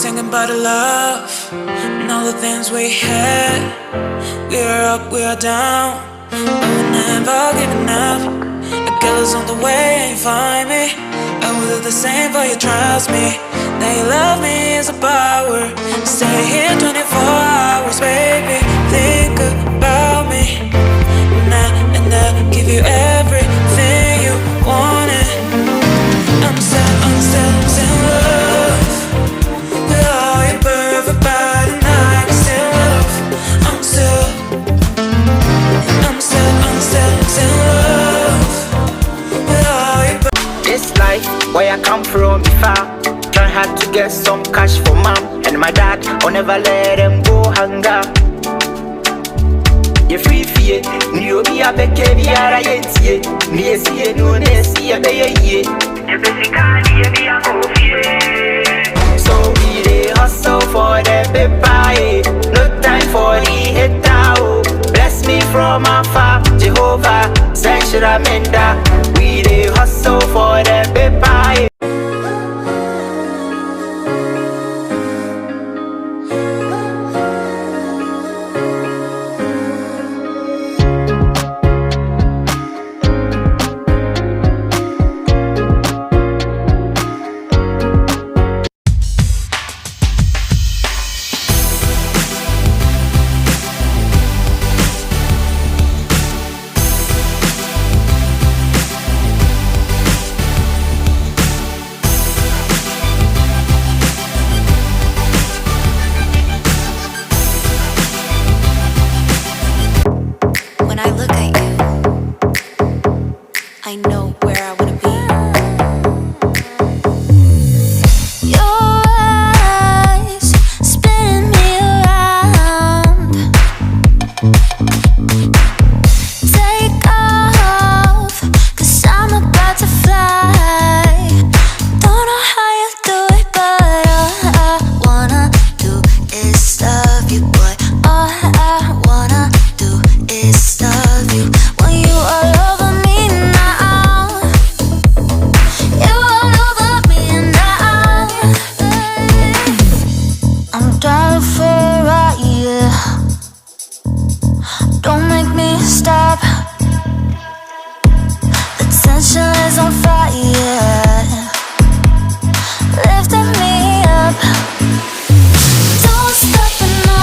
thinking about the love and all the things we had. We are up, we are down, but we're never giving up. A girl is on the way, ain't find me. I will do the same for you, trust me. Now you love me is a power. Stay here 24 hours, baby. Think about me now, and I'll give you everything you wanted. I'm still in love with all your perfect body, and I can still love. I'm still in love with all your. This life where I come from, be far. Try hard to get some cash for mom and my dad. I'll never let them go hunger. You free fear, you be a baby, I ain't see. Me see no, see a baby. So we dey hustle for the paper, no time for the hater. Bless me from afar, Jehovah, Senshiramenda. We dey hustle for the paper. When I look at you, I know where I wanna be. Your eyes spin me around. Take off, 'cause I'm about to fly. Don't know how you do it, but all I wanna do is love you, boy. All I wanna do is love you. When you all over me now, you all over me now. I'm driving for a ride, yeah. Don't make me stop. The tension is on fire, lifting me up. Don't stop and no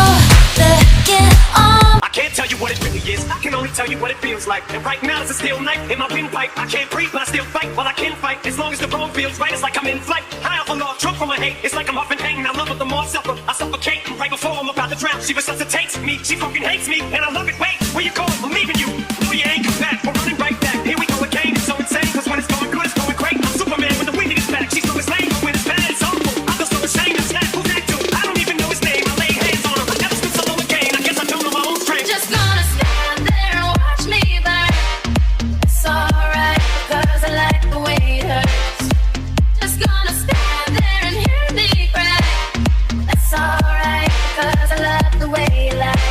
begging on. I can't tell you what it really is, I can only tell you what it feels like. And right now it's a steel knife in my windpipe. I can't breathe, but I still fight. Well, I can fight, as long as the road feels right. It's like I'm in flight, high off a log, drunk from my hate. It's like I'm huffing pain, I love it the more I suffer. I suffocate, and right before I'm about to drown, she resuscitates me. She fucking hates me, and I love it. Wait, where you going? I'm leaving you. No, you ain't come back, we're running right back. Here we go again, it's so insane, 'cause when it's going good, it's going great. I'm Superman when the wind in his back. She's so insane, but when it's bad, it's awful. I feel so ashamed, it's not who's that dude? I don't even know his name, I lay hands on him. I never stood solo again, I guess I don't know my own strength. Just gonna stand there and watch me burn. It's alright, 'cause I like the way it hurts. Just gonna stand there and hear me cry. That's alright, 'cause I love the way you lie.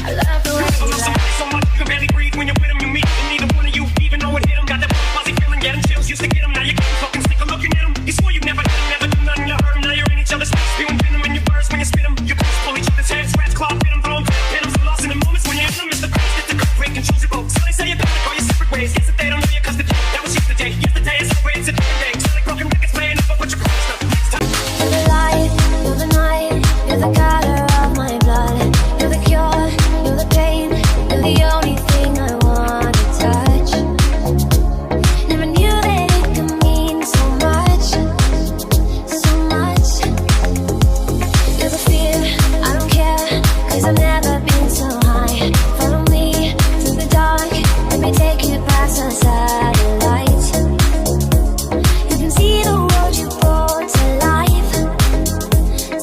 I love the way you lie. So much you can barely breathe when you're with him. You meet, and neither one of you even know it hit him. Got that fuzzy feeling, getting chills used to get him. Now you can't fucking stick a looking at him. You swore you never did him, never do nothing. You heard him. Now you're in each other's face, spewing venom in your burst when you spit him. You both pull each other's hair, scratch, claw, pin him, throw him, pin him. So lost in the moments when you're in them. It's the past, it's the good break, controls your boat. So they say you're gonna go your separate ways. Yes, if they don't know you, 'cause that was yesterday. Yesterday is over, it's a different day. So like broken records playing up, but you're close up. Next time. You're the light, you're the night, you're the color of my blood. You're the cure, you're the pain, and the only thing I want to touch. Never knew that it could mean so much, so much. You're the fear, I don't care, 'cause I've never been so high. Follow me through the dark, let me take you past the satellite. You can see the world you brought to life,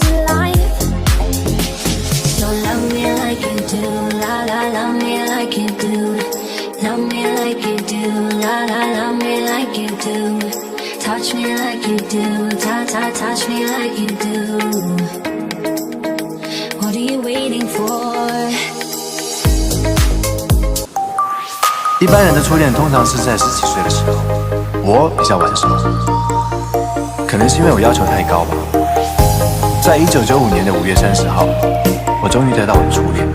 to life. So love me like you do, la la, love me like you do. Love me like you do, la la, love me like you do. Touch me like you do, touch me like you do. What are you waiting for? 一般人的初恋通常是在10几岁的时候，我比较晚熟，可能是因为我要求太高吧。在1995年的5月30号，我终于得到我的初恋。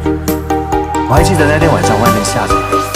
我还记得那天晚上外面下着雨，